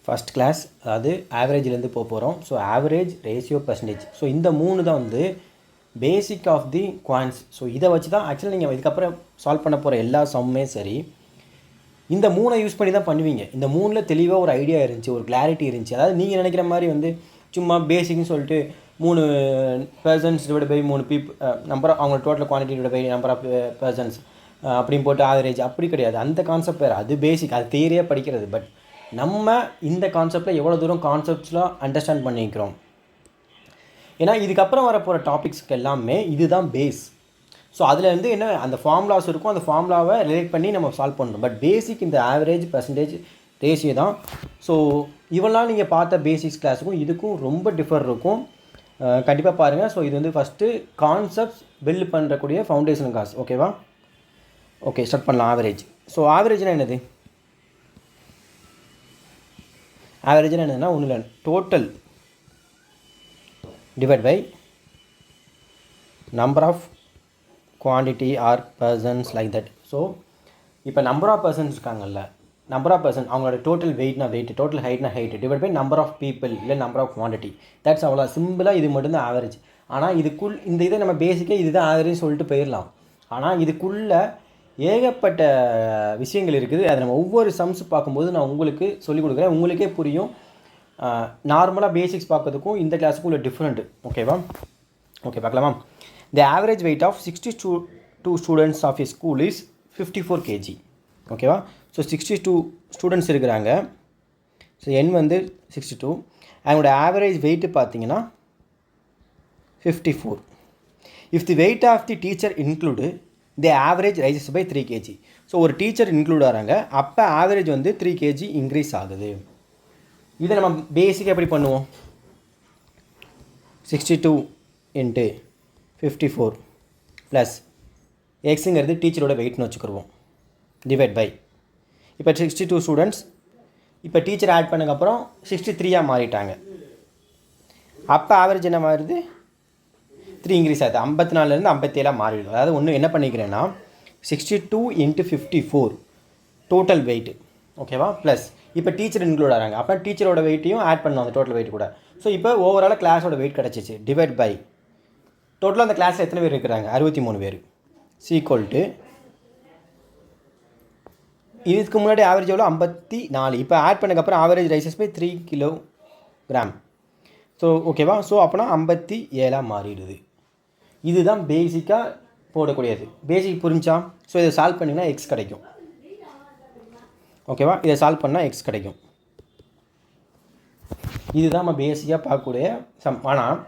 First class, அதாவது ஆவரேஜ்லேருந்து போகிறோம். So average, ratio, percentage. So இந்த 3 தான் வந்து basic of the quants. So இதை வச்சு தான் ஆக்சுவலாக நீங்கள் இதுக்கப்புறம் சால்வ் பண்ண போகிற எல்லா சம்மே சரி இந்த 3 யூஸ் பண்ணி தான் பண்ணுவீங்க. இந்த 3ல் தெளிவாக ஒரு ஐடியா இருந்துச்சு, ஒரு கிளாரிட்டி இருந்துச்சு. அதாவது நீங்கள் நினைக்கிற மாதிரி வந்து சும்மா பேசிக்னு சொல்லிட்டு 3 பர்சன்ஸ் டிவைட் பை 3 நம்பர், அவங்க total quantity divide by number of persons அப்படின்னு போட்டு ஆவரேஜ், அப்படி கிடையாது. அந்த கான்செப்ட் வேறு, அது பேசிக், அது தியரியாக படிக்கிறது. பட் நம்ம இந்த கான்செப்டில் எவ்வளோ தூரம் கான்செப்ட்ஸ்லாம் அண்டர்ஸ்டாண்ட் பண்ணிக்கிறோம். ஏன்னா இதுக்கப்புறம் வரப்போகிற டாபிக்ஸ்க்கு எல்லாமே இதுதான் பேஸ். ஸோ அதில் வந்து என்ன அந்த ஃபார்முலாஸ் இருக்கும், அந்த ஃபார்முலாவை ரிலேட் பண்ணி நம்ம சால்வ் பண்ணுறோம். பட் பேசிக் இந்த ஆவரேஜ், பர்சன்டேஜ், ரேஷியோ தான். ஸோ இவெல்லாம் நீங்கள் பார்த்த பேசிக்ஸ் கிளாஸுக்கும் இதுக்கும் ரொம்ப டிஃபர் இருக்கும். கண்டிப்பாக பாருங்கள். ஸோ இது வந்து ஃபஸ்ட்டு கான்செப்ட்ஸ் பில்ட் பண்ணுறக்கூடிய ஃபவுண்டேஷன் கிளாஸ். ஓகேவா? ஓகே, ஸ்டார்ட் பண்ணலாம். ஆவரேஜ். ஸோ ஆவரேஜ்னால் என்னது? ஆவரேஜ்னால் என்னதுன்னா ஒன்றும் இல்லை, total divide by number of quantity or persons like that. So இப்போ நம்பர் ஆஃப் பர்சன்ஸ் இருக்காங்கல்ல, நம்பர் ஆஃப் பர்சன், அவங்களோட டோட்டல் வெயிட்னா வெயிட், டோட்டல் ஹைட்னா height, divide by number of people இல்லை நம்பர் ஆஃப் குவான்டிட்டி. தட்ஸ் அவ்வளோ சிம்பிளாக. இது மட்டும்தான் ஆவரேஜ். ஆனால் இதுக்குள் இந்த இதை நம்ம பேசிக்காக இதுதான் ஆவரேஜ் சொல்லிட்டு போயிடலாம். ஆனால் இதுக்குள்ளே ஏகப்பட்ட விஷயங்கள் இருக்குது. அதை நம்ம ஒவ்வொரு சம்ஸ் பார்க்கும்போது நான் உங்களுக்கு சொல்லிக் கொடுக்குறேன், உங்களுக்கே புரியும். நார்மலாக பேசிக்ஸ் பார்க்கறதுக்கும் இந்த கிளாஸுக்கும் உள்ள டிஃப்ரெண்ட்டு. ஓகேவா? ஓகே, பார்க்கலாமா? The average weight of 62 students of a school is 54 kg. ஓகேவா? ஸோ 62 ஸ்டூடெண்ட்ஸ் இருக்கிறாங்க. ஸோ எண் வந்து 62. அவங்களோட ஆவரேஜ் வெயிட்டு பார்த்தீங்கன்னா 54. If the weight of the teacher include the average rises by 3 kg. So ஒரு டீச்சர் இன்க்ளூட் ஆகிறாங்க, அப்போ ஆவரேஜ் வந்து 3 kg இன்க்ரீஸ் ஆகுது. இதை நம்ம பேசிக்காக எப்படி பண்ணுவோம்? 62 × 54 ப்ளஸ் எக்ஸுங்கிறது டீச்சரோட வெயிட்னு வச்சுக்கிடுவோம், டிவைட் பை. இப்போ 62 ஸ்டூடெண்ட்ஸ், இப்போ டீச்சர் ஆட் பண்ணதுக்கப்புறம் 63 மாறிட்டாங்க. அப்போ ஆவரேஜ் என்ன மாறுது? 3 இன்க்ரீஸ் ஆகுது. 54லேருந்து 57 மாறிடுது. அதாவது ஒன்று என்ன பண்ணிக்கிறேன்னா 62 × 54 டோட்டல் வெயிட்டு. ஓகேவா? ப்ளஸ் இப்போ டீச்சர் இன்க்ளூட் ஆகிறாங்க, அப்போ டீச்சரோட வெயிட்டையும் ஆட் பண்ணணும் அந்த டோட்டல் வெயிட் கூட. ஸோ இப்போ ஓவராலாக கிளாஸோட வெயிட் கிடச்சிச்சு, டிவைட் பை டோட்டலாக அந்த கிளாஸில் எத்தனை பேர் இருக்கிறாங்க? 63 பேர். சீக்வல் டு இதுக்கு முன்னாடி ஆவரேஜ் எவ்வளோ? 54. இப்போ ஆட் பண்ணக்கப்புறம் average rises by 3 kg. So ஓகேவா? ஸோ அப்போனா 57 மாறிடுது. இதுதான் பேசிக்காக போடக்கூடியது. பேசிக் புரிஞ்சா? ஸோ இதை சால்வ் பண்ணிங்கன்னா எக்ஸ் கிடைக்கும். ஓகேவா? இதை சால்வ் பண்ணால் எக்ஸ் கிடைக்கும். இதுதான் நம்ம பேசிக்காக பார்க்கக்கூடிய சம். ஆனால்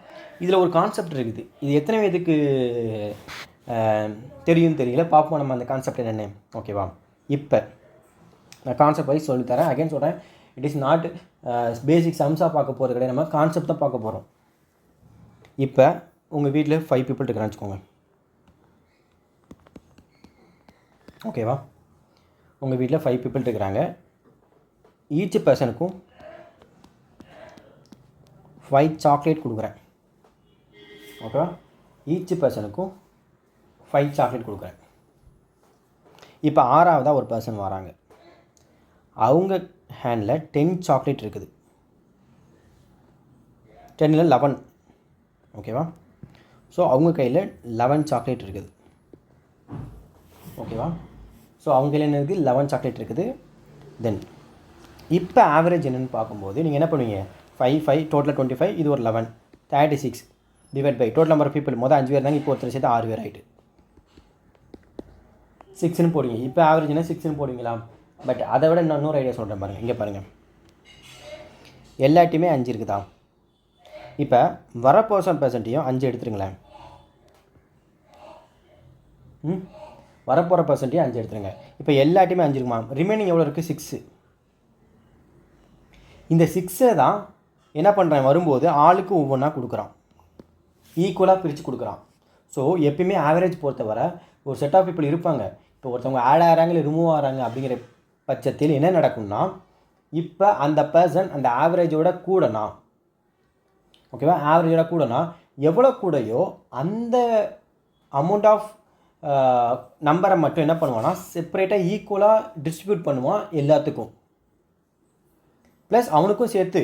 இதில் ஒரு கான்செப்ட் இருக்குது. இது எத்தனை பேருக்கு தெரியும் தெரியல. பார்ப்போம் நம்ம அந்த கான்செப்ட் என்னென்ன. ஓகேவா? இப்போ நான் கான்செப்ட் வைஸ் சொல்லித்தரேன். அகைன் சொல்கிறேன், இட் இஸ் நாட் பேசிக் சம்ஸாக பார்க்க போகிறது கிடையாது, நம்ம கான்செப்ட் தான் பார்க்க போகிறோம். இப்போ உங்கள் வீட்டில் 5 பீப்புள் இருக்கிறான்னு வச்சுக்கோங்க. ஓகேவா? உங்கள் வீட்டில் 5 பீப்புள் இருக்கிறாங்க. ஈச் பர்சனுக்கும் 5 சாக்லேட் கொடுக்குறேன். ஓகேவா? ஈச் பர்சனுக்கும் 5 சாக்லேட் கொடுக்குறேன். இப்போ 6ஆவதாக ஒரு பர்சன் வராங்க. அவங்க ஹேண்டில் 10 சாக்லேட் இருக்குது. 10 11. ஓகேவா? ஸோ அவங்க கையில் 11 சாக்லேட் இருக்குது. ஓகேவா? ஸோ அவங்க கையில் என்ன இருக்குது? 11 சாக்லேட் இருக்குது. தென் இப்போ ஆவரேஜ் என்னென்னு பார்க்கும்போது நீங்கள் என்ன பண்ணுவீங்க? 5 5 டோட்டலாக 25, இது ஒரு 11, 36 divide by total number of people. மொதல் 5 பேர் இருந்தாங்க, இப்போ ஒருத்தர் சேர்த்து 6 பேர் ஆகிட்டு 6ன்னு போடுவீங்க. இப்போ ஆவரேஜ்னா 6ன்னு போடுவீங்களா? பட் அதை விட நான் இன்னொரு ஐடியா சொல்கிறேன் பாருங்கள். இங்கே பாருங்கள், எல்லாட்டையுமே 5 இருக்குதா? இப்போ வர பர்சன்ட்டையும் 5 எடுத்துருங்களேன். வரப்போகிற பர்சன்ட்டையும் 5 எடுத்துருங்க. இப்போ எல்லாட்டையுமே 5 இருக்குமா? ரிமைனிங் எவ்வளோ இருக்குது? 6. இந்த 6ஐ தான் என்ன பண்ணுறேன், வரும்போது ஆளுக்கு ஒவ்வொன்றா கொடுக்குறான், ஈக்குவலாக பிரித்து கொடுக்குறான். ஸோ எப்பயுமே ஆவரேஜ் பொறுத்தவரை ஒரு செட் ஆஃப் பீப்புள் இருப்பாங்க. இப்போ ஒருத்தவங்க ஆட் ஆகிறாங்க இல்லை ரிமூவ் ஆகிறாங்க அப்படிங்கிற பட்சத்தில் என்ன நடக்கும்னா, இப்போ அந்த பர்சன் அந்த ஆவரேஜோட கூடனா, ஓகேவா, ஆவரேஜோட கூடனா எவ்வளோ கூடையோ அந்த அமௌண்ட் ஆஃப் நம்பரை மட்டும் என்ன பண்ணுவான்னா செப்பரேட்டாக ஈக்குவலாக டிஸ்ட்ரிபியூட் பண்ணுவான் எல்லாத்துக்கும். ப்ளஸ் அவனுக்கும் சேர்த்து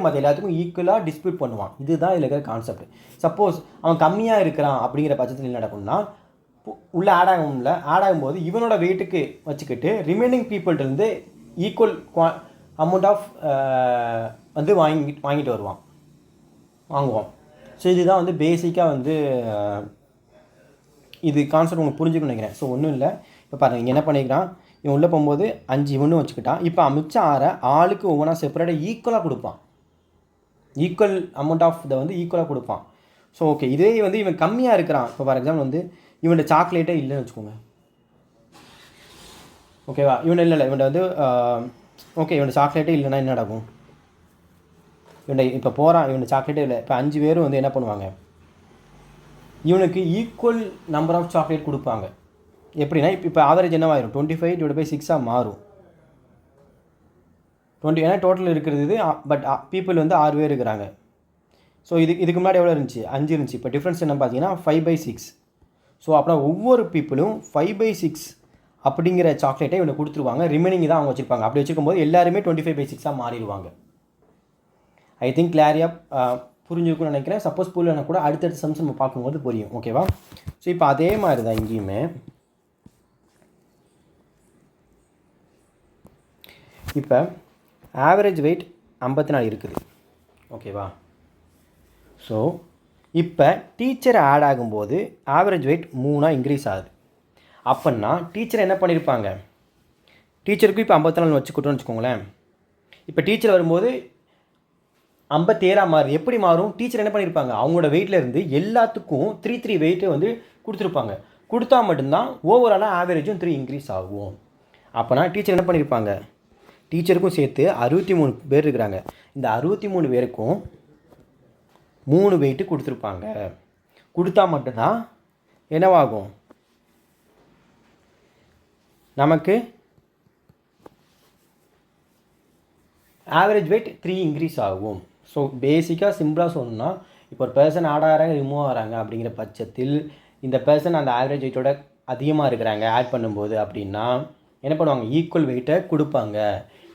மற்ற எல்லாத்துக்கும் ஈக்குவலாக டிஸ்ட்ரிபியூட் பண்ணுவான். இதுதான் இதில் இருக்கிற கான்செப்ட். சப்போஸ் அவன் கம்மியாக இருக்கிறான் அப்படிங்கிற பட்சத்தில் என்ன நடக்கும்னா, உள்ளே ஆட் ஆகும்போது இவனோட வெயிட்டுக்கு வச்சுக்கிட்டு ரிமைனிங் பீப்புள்கிட்டருந்து ஈக்குவல் அமௌண்ட் ஆஃப் வந்து வாங்கிட்டு வாங்குவோம். ஸோ இதுதான் வந்து பேசிக்காக வந்து இது கான்செப்ட் உங்களுக்கு புரிஞ்சுக்கணும்னு நினைக்கிறேன். ஸோ ஒன்றும் இல்லை. இப்போ பாருங்கள், இங்கே என்ன பண்ணிக்கிறான், இவன் உள்ளே போகும்போது 5 இவனும் வச்சுக்கிட்டான். இப்போ மிச்சம் 6 ஆளுக்கு ஒவ்வொன்றா செப்பரேட்டாக ஈக்குவலாக கொடுப்பான். ஈக்குவல் அமௌண்ட் ஆஃப் இதை வந்து ஈக்குவலாக கொடுப்பான். ஸோ ஓகே, இதே வந்து இவன் கம்மியாக இருக்கிறான். இப்போ ஃபார் எக்ஸாம்பிள் வந்து இவன்ட சாக்லேட்டே இல்லைன்னு வச்சுக்கோங்க. ஓகேவா, இவன்ட வந்து ஓகே, இவன்ட சாக்லேட்டே இல்லைன்னா என்ன நடக்கும்? இப்போ போகிறான், இவனுக்கு சாக்லேட்டே இல்லை. இப்போ 5 பேரும் வந்து என்ன பண்ணுவாங்க, இவனுக்கு ஈக்குவல் நம்பர் ஆஃப் சாக்லேட் கொடுப்பாங்க. எப்படின்னா இப்போ ஆவரேஜ் என்னவாயிரும், 25/6 மாறும். 20 ஏன்னா டோட்டல் இருக்கிறது இது. பட் பீப்புள் வந்து 6 பேர் இருக்கிறாங்க. ஸோ இதுக்கு முன்னாடி எவ்வளோ இருந்துச்சு, 5 இருந்துச்சு. இப்போ டிஃப்ரென்ஸ் என்ன பார்த்தீங்கன்னா 5/6. ஸோ அப்புறம் ஒவ்வொரு பீப்புளும் 5/6 அப்படிங்கிற சாக்லேட்டை இவனுக்கு கொடுத்துருவாங்க. ரிமைனிங் தான் அவங்க வச்சுருப்பாங்க. அப்படி வச்சுக்கும்போது எல்லாருமே 25/6 மாறிடுவாங்க. ஐ திங்க் கிளாரியாக புரிஞ்சுருக்குன்னு நினைக்கிறேன். சப்போஸ் புரியலன்னா கூட அடுத்தடுத்த சம்ஸ் நம்ம பார்க்கும்போது புரியும். ஓகேவா? ஸோ இப்போ அதே மாதிரி தான் இங்கேயுமே. இப்போ ஆவரேஜ் வெயிட் 54 இருக்குது. ஓகேவா? ஸோ இப்போ டீச்சர் ஆட் ஆகும்போது ஆவரேஜ் வெயிட் 3 இன்க்ரீஸ் ஆகுது. அப்படின்னா டீச்சர் என்ன பண்ணியிருப்பாங்க, டீச்சருக்கு இப்போ 54 வச்சுக்கிட்டோன்னு வச்சுக்கோங்களேன். இப்போ டீச்சர் வரும்போது 57 மாறுது. எப்படி மாறும்? டீச்சர் என்ன பண்ணியிருப்பாங்க, அவங்களோட வெயிட்லேருந்து எல்லாத்துக்கும் 3 வெயிட்டு வந்து கொடுத்துருப்பாங்க. கொடுத்தா மட்டும்தான் ஓவராலாக ஆவரேஜும் 3 இன்க்ரீஸ் ஆகும். அப்போனா டீச்சர் என்ன பண்ணியிருப்பாங்க, டீச்சருக்கும் சேர்த்து 63 பேர் இருக்கிறாங்க. இந்த 63 பேருக்கும் 3 வெயிட்டு கொடுத்துருப்பாங்க. கொடுத்தா மட்டும்தான் என்னவாகும், நமக்கு ஆவரேஜ் வெயிட் 3 இன்க்ரீஸ் ஆகும். ஸோ பேசிக்காக சிம்பிளாக சொல்லணும்னா, இப்போ ஒரு பர்சன் ஆட் ஆகிறாங்க, ரிமூவ் ஆகிறாங்க அப்படிங்கிற பட்சத்தில் இந்த பர்சன் அந்த ஆவரேஜ் வெயிட்டோட அதிகமாக இருக்கிறாங்க ஆட் பண்ணும்போது அப்படின்னா என்ன பண்ணுவாங்க, ஈக்குவல் வெயிட்டை கொடுப்பாங்க.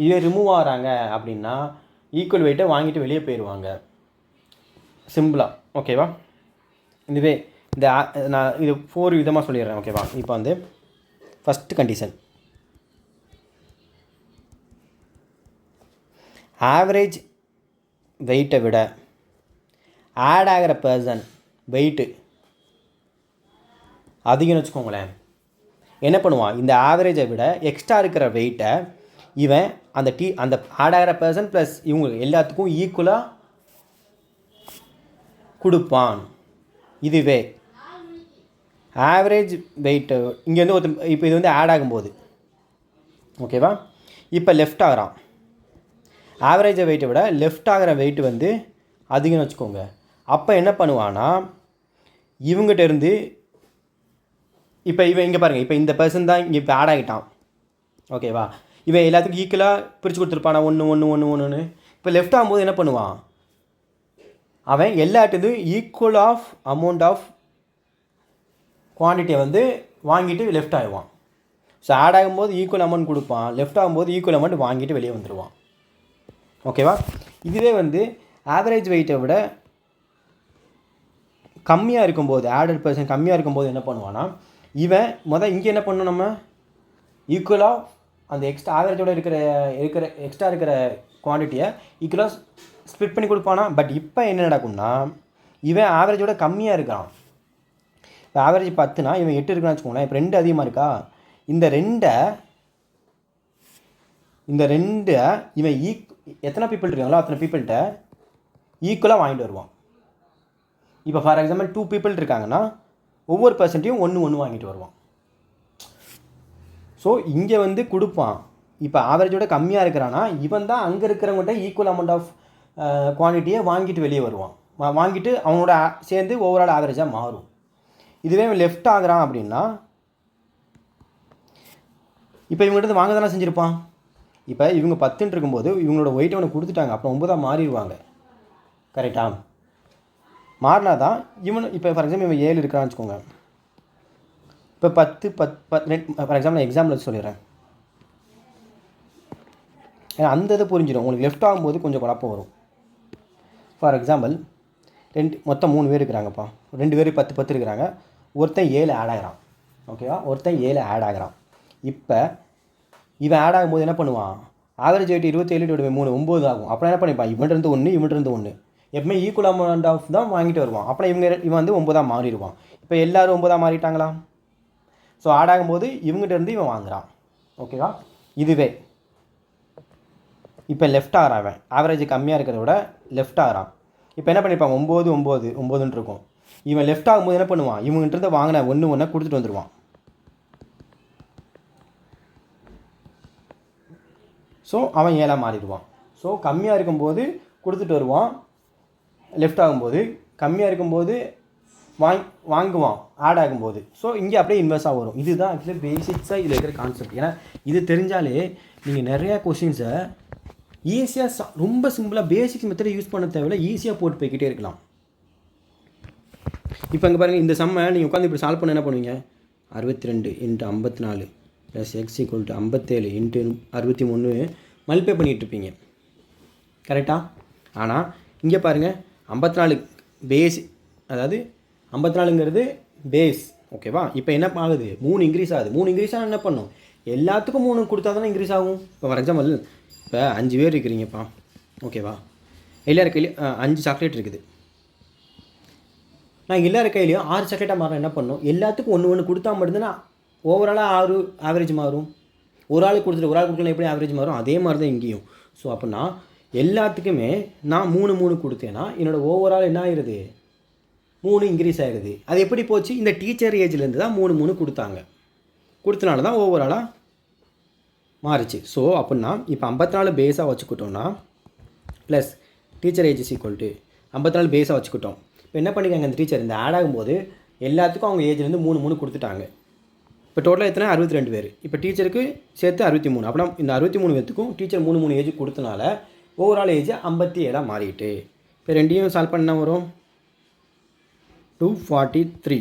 இதே ரிமூவ் ஆகிறாங்க அப்படின்னா ஈக்குவல் வெயிட்டை வாங்கிட்டு வெளியே போயிடுவாங்க. சிம்பிளாக. ஓகேவா? இதுவே இந்த நான் இது 4 விதமாக சொல்லிடுறேன். ஓகேவா? இப்போ வந்து ஃபஸ்ட்டு கண்டிஷன், ஆவரேஜ் வெயிட்டை விட ஆட் ஆகிற பர்சன் வெயிட்டு அதிகம்னு வச்சுக்கோங்களேன். என்ன பண்ணுவான், இந்த ஆவரேஜை விட எக்ஸ்ட்ரா இருக்கிற வெயிட்டை இவன் அந்த ஆட் ஆகிற பர்சன் ப்ளஸ் இவங்க எல்லாத்துக்கும் ஈக்குவலாக கொடுப்பான். இதுவே ஆவரேஜ் வெயிட்டு இங்கேருந்து இப்போ இது வந்து ஆட் ஆகும்போது, ஓகேவா, இப்போ லெஃப்ட் ஆகிறான். ஆவரேஜை வெயிட்டை விட லெஃப்ட் ஆகிற வெயிட் வந்து அதிகம்னு வச்சுக்கோங்க. அப்போ என்ன பண்ணுவான்னா, இவங்ககிட்ட இருந்து இப்போ இவன் இங்கே பாருங்கள், இப்போ இந்த பர்சன் தான் இங்கே இப்போ ஆட் ஆகிட்டான். ஓகேவா? இவன் எல்லாத்துக்கும் ஈக்குவலாக பிரித்து கொடுத்துருப்பானா, 1. இப்போ லெஃப்ட் ஆகும்போது என்ன பண்ணுவான், அவன் எல்லாத்துலேயும் ஈக்குவல் ஆஃப் அமௌண்ட் ஆஃப் குவான்டிட்டியை வந்து வாங்கிட்டு லெஃப்ட் ஆகிடுவான். ஸோ ஆட் ஆகும்போது ஈக்குவல் அமௌண்ட் கொடுப்பான், லெஃப்ட் ஆகும்போது ஈக்குவல் அமௌண்ட் வாங்கிட்டு வெளியே வந்துடுவான். ஓகேவா? இதுவே வந்து ஆவரேஜ் வெயிட்டை விட கம்மியாக இருக்கும்போது, ஆடட் பர்சன் கம்மியாக இருக்கும்போது என்ன பண்ணுவான்னா, இவன் இங்கே என்ன பண்ணணும், நம்ம ஈக்குவலாக அந்த எக்ஸ்ட்ரா ஆவரேஜோட இருக்கிற எக்ஸ்ட்ரா இருக்கிற குவான்டிட்டியை ஈக்குவலாக ஸ்ப்ளிட் பண்ணி கொடுப்பானா. பட் இப்போ என்ன நடக்கும்னா, இவன் ஆவரேஜோட கம்மியாக இருக்கான். இப்போ ஆவரேஜ் 10னா இவன் 8 இருக்கான்னு வச்சுக்கோங்களேன். இப்போ 2 அதிகமாக இருக்கா, இந்த ரெண்டை இவன் எத்தனை பீப்புள் இருக்காங்களோ அத்தனை பீப்புள்கிட்ட ஈக்குவலாக வாங்கிட்டு வருவான். இப்போ ஃபார் எக்ஸாம்பிள் 2 பீப்புள் இருக்காங்கன்னா ஒவ்வொரு பர்சன்ட்டையும் 1 வாங்கிட்டு வருவான். ஸோ இங்கே வந்து கொடுப்பான். இப்போ ஆவரேஜோட கம்மியாக இருக்கிறான்னா இவன் தான் அங்கே இருக்கிறவங்கள்ட்ட ஈக்குவல் அமௌண்ட் ஆஃப் குவான்டிட்டியை வாங்கிட்டு வெளியே வருவான். வாங்கிட்டு அவனோட சேர்ந்து ஓவரால் ஆவரேஜாக மாறும். இதுவே இவன் லெஃப்ட் ஆகுறான் அப்படின்னா, இப்போ இவங்ககிட்ட வாங்க தானே செஞ்சுருப்பான். இப்போ இவங்க 10 இருக்கும்போது இவங்களோட வெயிட் அவனுக்கு கொடுத்துட்டாங்க. அப்புறம் 9 மாறிடுவாங்க. கரெக்டாக? மாறினா தான் இவன் இப்போ ஃபார் எக்ஸாம்பிள் இவன் 7 இருக்கான்னு வச்சுக்கோங்க. இப்போ 10 ஃபார் எக்ஸாம்பிள் நான் எக்ஸாம்பிள் சொல்லிடுறேன். ஏன்னா அந்த இதை புரிஞ்சிடும். உங்களுக்கு லெஃப்ட் ஆகும்போது கொஞ்சம் குழப்பம் வரும். ஃபார் எக்ஸாம்பிள் மொத்தம் 3 பேர் இருக்கிறாங்கப்பா. 2 பேர் 10 10 இருக்கிறாங்க. ஒருத்தன் 7 ஆட் ஆகிறான். ஓகேவா, ஒருத்தன் 7 ஆட் ஆகிறான். இப்போ இவன் ஆட் ஆகும்போது என்ன பண்ணுவான், ஆவரேஜ் வெயிட் 27 3 9 ஆகும். அப்புறம் என்ன பண்ணிப்பான், இவன்ட்டு 1 இவன்ட்டு 1 எப்பவுமே ஈக்குவல் அமௌண்ட் ஆஃப் தான் வாங்கிட்டு வருவான். அப்புறம் இவன் வந்து 9 மாறிடுவான். இப்போ எல்லோரும் 9 மாறிட்டாங்களா? ஸோ ஆட் ஆகும்போது இவங்ககிட்ட இருந்து இவன் வாங்குறான். ஓகேவா, இதுவே இப்போ லெஃப்ட் ஆகிறான். ஆவரேஜ் கம்மியாக இருக்கிறத விட லெஃப்ட் ஆகிறான். இப்போ என்ன பண்ணிப்பான், 9 9 9ன்னு இருக்கும். இவன் லெஃப்ட் ஆகும்போது என்ன பண்ணுவான், இவங்ககிட்ட இருந்து வாங்கின 1 1 கொடுத்துட்டு வந்துடுவான். ஸோ அவன் 7 மாறிடுவான். ஸோ கம்மியாக இருக்கும்போது கொடுத்துட்டு வருவான், லெஃப்ட் ஆகும்போது கம்மியாக இருக்கும்போது வாங்குவான் ஆட் ஆகும்போது. ஸோ இங்கே அப்படியே இன்வெஸ்டாக வரும். இதுதான் ஆக்சுவலி பேசிக்ஸாக இதில் இருக்கிற கான்செப்ட். ஏன்னா இது தெரிஞ்சாலே நீங்கள் நிறையா கொஸ்டின்ஸை ஈஸியாக ரொம்ப சிம்பிளாக பேசிக்ஸ் மெத்தடை யூஸ் பண்ண தேவையில்ல, ஈஸியாக போட்டு போய்கிட்டே இருக்கலாம். இப்போ இங்கே பாருங்கள், இந்த சம்மை நீங்கள் உட்காந்து இப்படி சால்வ் பண்ண என்ன பண்ணுவீங்க, 62 × 54 + x = 57 × 63 மல்டிப்ளை பண்ணிகிட்டு இருப்பீங்க. கரெக்டாக? ஆனால் இங்கே பாருங்கள், 54 பேஸ், அதாவது 54ங்கிறது பேஸ். ஓகேவா, இப்போ என்ன ஆகுது, 3 இன்க்ரீஸ் ஆகுது. 3 இன்க்ரீஸ் ஆனால் என்ன பண்ணும், எல்லாத்துக்கும் 3 கொடுத்தா தானே இன்க்ரீஸ் ஆகும். இப்போ ஃபார் எக்ஸாம்பிள் இப்போ 5 பேர் இருக்கிறீங்கப்பா. ஓகேவா, எல்லார் கையிலையும் 5 சாக்லேட் இருக்குது. நான் எல்லார் கையிலையும் 6 சாக்லேட்டாக மாற என்ன பண்ணணும், எல்லாத்துக்கும் 1 1 கொடுத்தா மட்டும்தான் ஓவராலாக 6 ஆவரேஜ் மாறும். ஒரு ஆள் கொடுத்துட்டு ஒரு ஆள் கொடுக்கலாம், எப்படி ஆவரேஜ் மாறும், அதே மாதிரி தான் இங்கேயும். ஸோ அப்படின்னா எல்லாத்துக்குமே நான் 3 3 கொடுத்தேன்னா என்னோடய ஓவரால் என்ன ஆகிடுது, 3 இன்க்ரீஸ் ஆகிடுது. அது எப்படி போச்சு, இந்த டீச்சர் ஏஜ்லேருந்து தான் 3 3 கொடுத்தனால தான் ஓவராலாக மாறிச்சு. ஸோ அப்படின்னா இப்போ 54 பேஸாக வச்சுக்கிட்டோம்னா ப்ளஸ் டீச்சர் ஏஜ் = 54 பேஸாக வச்சுக்கிட்டோம். இப்போ என்ன பண்ணிக்காங்க, இந்த டீச்சர் இந்த ஆட் ஆகும்போது எல்லாத்துக்கும் அவங்க ஏஜ்லேருந்து 3 3 கொடுத்துட்டாங்க. இப்போ டோட்டலாக எத்தனை, 62 பேர். இப்போ டீச்சருக்கு சேர்த்து 63. அப்படின்னா இந்த 63 பேர்த்துக்கும் டீச்சர் 3 3 ஏஜ் கொடுத்தனால ஓவரால் ஏஜ் 57 மாறிட்டு. இப்போ ரெண்டையும் சால்வ் பண்ண வரும் 243.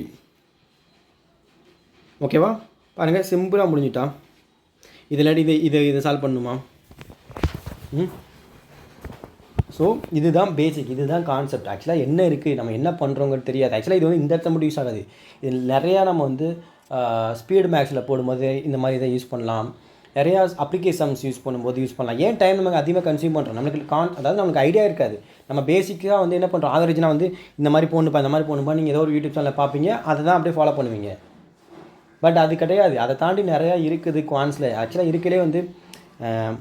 ஓகேவா, பாருங்கள் சிம்பிளாக முடிஞ்சிட்டா. இதில் இதை சால்வ் பண்ணணுமா? ஸோ இதுதான் பேசிக், இதுதான் கான்செப்ட். ஆக்சுவலாக என்ன இருக்குது, நம்ம என்ன பண்ணுறோங்கிறது தெரியாது. ஆக்சுவலாக இது வந்து இந்த இடத்த மட்டும் யூஸ் ஆகாது. இது நிறையா நம்ம வந்து ஸ்பீடு மேக்ஸில் போடும்போது இந்த மாதிரி இதை யூஸ் பண்ணலாம். நிறையா அப்ளிகேஷன்ஸ் யூஸ் பண்ணும்போது யூஸ் பண்ணலாம். ஏன் டைம் நமக்கு அதிகமாக கன்சியூம் பண்ணுறோம், நம்மளுக்கு அதாவது நமக்கு ஐடியா இருக்காது. நம்ம பேசிக்காக வந்து என்ன பண்ணுறோம், ஆவரேஜ்னா வந்து இந்த மாதிரி போகணுப்பா இந்த மாதிரி போகணுப்பா நீங்கள் ஏதோ ஒரு யூடியூப் சேனலில் பார்ப்பீங்க, அதை தான் அப்படியே ஃபாலோ பண்ணுவீங்க. பட் அது கிடையாது, அதை தாண்டி நிறையா இருக்குது குவான்ஸில். ஆக்சுவலாக இருக்கலே வந்து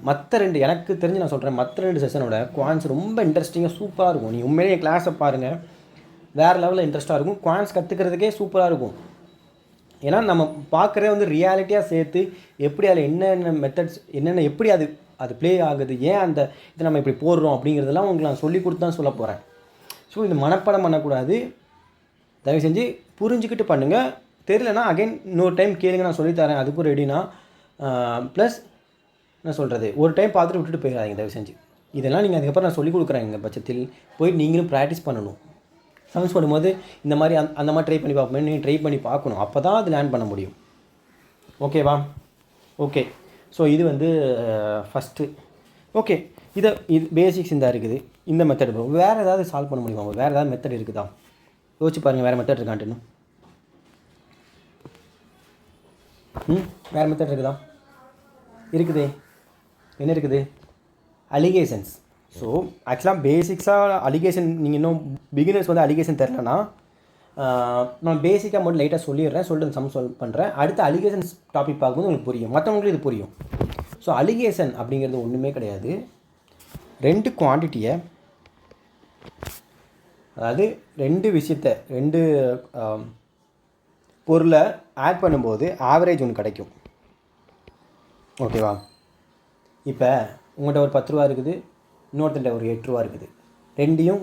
மற்ற 2 எனக்கு தெரிஞ்சு நான் சொல்கிறேன், மற்ற 2 செஷனோட குவான்ஸ் ரொம்ப இன்ட்ரெஸ்டிங்காக சூப்பராக இருக்கும். நீ உண்மையிலே என் கிளாஸை பாருங்கள், வேறு லெவலில் இன்ட்ரெஸ்ட்டாக இருக்கும். குவான்ஸ் கற்றுக்கிறதுக்கே சூப்பராக இருக்கும். ஏன்னா நம்ம பார்க்குறதே வந்து ரியாலிட்டியாக சேர்த்து எப்படி அதில் என்னென்ன மெத்தட்ஸ் என்னென்ன எப்படி அது ப்ளே ஆகுது, ஏன் அந்த இதை நம்ம இப்படி போடுறோம் அப்படிங்கிறதெல்லாம் உங்களுக்கு நான் சொல்லி கொடுத்து தான் சொல்ல போகிறேன். ஸோ இது மனப்பாடம் பண்ணக்கூடாது, தயவு செஞ்சு புரிஞ்சுக்கிட்டு பண்ணுங்கள். தெரியலனா அகைன் இன்னொரு டைம் கேளுங்க, நான் சொல்லித்தரேன், அதுக்கும் ரெடினா. ப்ளஸ் என்ன சொல்கிறது, ஒரு டைம் பார்த்துட்டு விட்டுட்டு போயிடாதீங்க தயவு செஞ்சு. இதெல்லாம் நீங்கள் அதுக்கப்புறம் நான் சொல்லிக் கொடுக்குறேன். எங்கள் பட்சத்தில் போய் நீங்களும் ப்ராக்டிஸ் பண்ணணும். சம்ஸ் பண்ணும்போது இந்த மாதிரி அந்த மாதிரி ட்ரை பண்ணி பார்ப்போம், நீங்கள் ட்ரை பண்ணி பார்க்கணும், அப்போ தான் அது லேர்ன் பண்ண முடியும். ஓகேவா? ஓகே. ஸோ இது வந்து ஃபஸ்ட்டு. ஓகே, இது பேசிக்ஸ் இந்த இருக்குது. இந்த மெத்தட் போகும். வேறு ஏதாவது சால்வ் பண்ண முடியுமா, வேறு ஏதாவது மெத்தட் இருக்குதா யோசிச்சு பாருங்கள். வேறு மெத்தட் இருக்கான்ட்டுன்னு வேறு மெத்தட் இருக்குதா? இருக்குதே. என்ன இருக்குது? அலிகேஷன்ஸ். ஸோ ஆக்சுவலாக பேசிக்ஸாக அலிகேஷன் நீங்கள் இன்னும் பிகினர்ஸ் வந்து அலிகேஷன் தெரிலனா நான் பேசிக்காக மட்டும் லைட்டாக சொல்லிடுறேன், சொல்லிட்டு சம் சால்வ் பண்ணுறேன். அடுத்த அலிகேஷன்ஸ் டாபிக் பார்க்கும்போது உங்களுக்கு புரியும், மற்றவங்களுக்கு இது புரியும். ஸோ அலிகேஷன் அப்படிங்கிறது ஒன்றுமே கிடையாது. 2 குவான்டிட்டியை, அதாவது 2 விஷயத்தை 2 பொருளை ஆட் பண்ணும்போது ஆவரேஜ் ஒன்று கிடைக்கும். ஓகேவா? இப்போ உங்கள்கிட்ட ஒரு 10 ரூபா இருக்குது, இன்னொருத்தண்ட ஒரு 8 ரூபா இருக்குது. ரெண்டையும்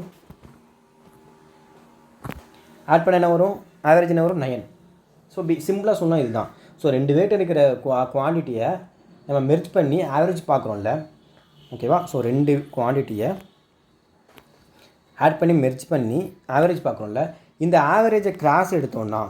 ஆட் பண்ண என்ன வரும், ஆவரேஜ் என்ன வரும், 9. ஸோ சிம்பிளாக சொன்னால் இதுதான். ஸோ 2 weight இருக்கிற குவான்டிட்டியை நம்ம மெர்ஜ் பண்ணி ஆவரேஜ் பார்க்குறோம்ல. ஓகேவா? ஸோ 2 குவான்டிட்டியை ஆட் பண்ணி மெர்ஜ் பண்ணி ஆவரேஜ் பார்க்குறோம்ல. இந்த ஆவரேஜை கிராஸ் எடுத்தோன்னா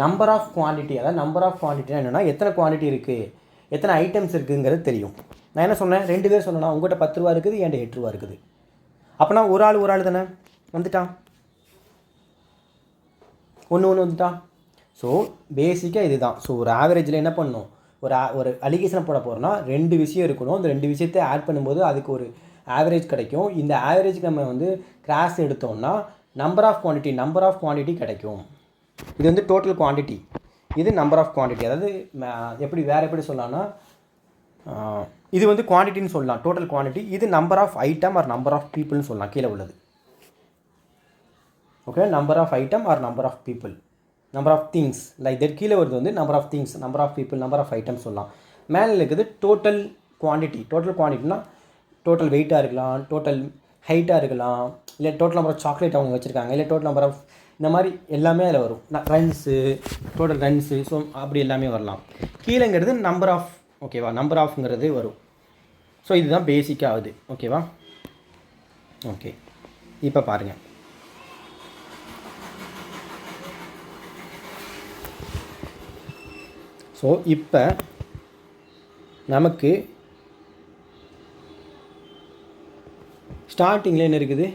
நம்பர் ஆஃப் குவான்டிட்டி, அதாவது நம்பர் ஆஃப் குவான்டிட்டினா என்னென்னா எத்தனை குவான்டிட்டி இருக்குது, எத்தனை ஐட்டம்ஸ் இருக்குதுங்கிறது தெரியும். நான் என்ன சொன்னேன், 2 பேர் சொன்னேன்னா உங்கள்கிட்ட 10 ரூபா இருக்குது, என்கிட்ட 8 ரூபா இருக்குது. அப்போனா ஒரு ஆள் தானே வந்துட்டான், ஒன்று வந்துட்டான். ஸோ பேசிக்காக இது தான். ஸோ ஒரு ஆவரேஜில் என்ன பண்ணணும், ஒரு அலிகேஷனை போட போகிறோன்னா 2 விஷயம் இருக்கணும். இந்த 2 விஷயத்தை ஆட் பண்ணும்போது அதுக்கு ஒரு ஆவரேஜ் கிடைக்கும். இந்த ஆவரேஜுக்கு நம்ம வந்து கிராஸ் எடுத்தோம்னா நம்பர் ஆஃப் குவான்டிட்டி கிடைக்கும். இது வந்து டோட்டல் குவான்டிட்டி, இது நம்பர் ஆஃப் குவான்டிட்டி. அதாவது எப்படி சொல்லலாம்னா, இது வந்து குவான்டிட்டின்னு சொல்லலாம், டோட்டல் குவான்டிட்டி. இது number of item or number of பீப்புள்னு சொல்லலாம், கீழே உள்ளது. Okay, number of item or number of people, number of things like that. கீழே வருது வந்து number of things, number of people, number of item சொல்லலாம். மேலே இருக்குது டோட்டல் குவான்டிட்டினா டோட்டல் வெயிட்டாக இருக்கலாம், டோட்டல் ஹைட்டாக இருக்கலாம், இல்லை டோட்டல் நம்பர் ஆஃப் சாக்லேட் அவங்க வச்சுருக்காங்க, இல்லை டோட்டல் நம்பர் ஆஃப் இந்த மாதிரி எல்லாமே அதில் வரும். டோட்டல் ரன்ஸு, ஸோ அப்படி எல்லாமே வரலாம். கீழேங்கிறது நம்பர் ஆஃப், ஓகேவா, நம்பர் ஆஃப்ங்கிறது வரும். ஸோ இதுதான் பேசிக்காக ஆகுது, ஓகேவா. ஓகே, இப்போ பாருங்கள். ஸோ இப்போ நமக்கு ஸ்டார்டிங்கில் என்ன இருக்குது,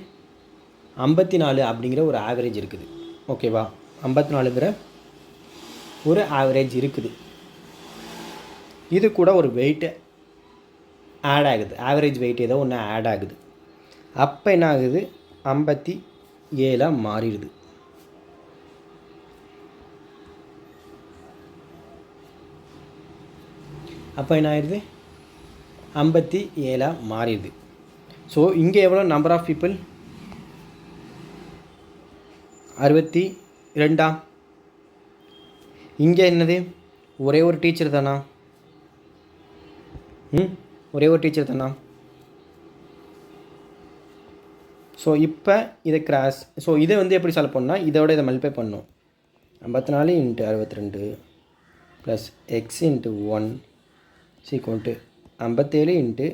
54 அப்படிங்கிற ஒரு ஆவரேஜ் இருக்குது, ஓகேவா. 54ங்கிற ஒரு ஆவரேஜ் இருக்குது. இது கூட ஒரு வெயிட்டு ஆட் ஆகுது, ஆவரேஜ் வெயிட் ஏதோ ஒன்று ஆட் ஆகுது. அப்போ என்ன ஆகுது, 57 மாறிடுது. அப்போ என்ன ஆயிடுது, 57 மாறிடுது. ஸோ இங்கே எவ்வளோ நம்பர் ஆஃப் பீப்புள், 62. இங்கே என்னது, ஒரே ஒரு டீச்சர் தானா, ஒரே ஒரு டீச்சர் தானா. ஸோ இப்போ இதை கிராஸ், ஸோ இதை வந்து எப்படி சால்வ் பண்ணால், இதோட இதை மல்டிப்ளை பண்ணணும். 54 × 62 ப்ளஸ் x × 1 = 57 ×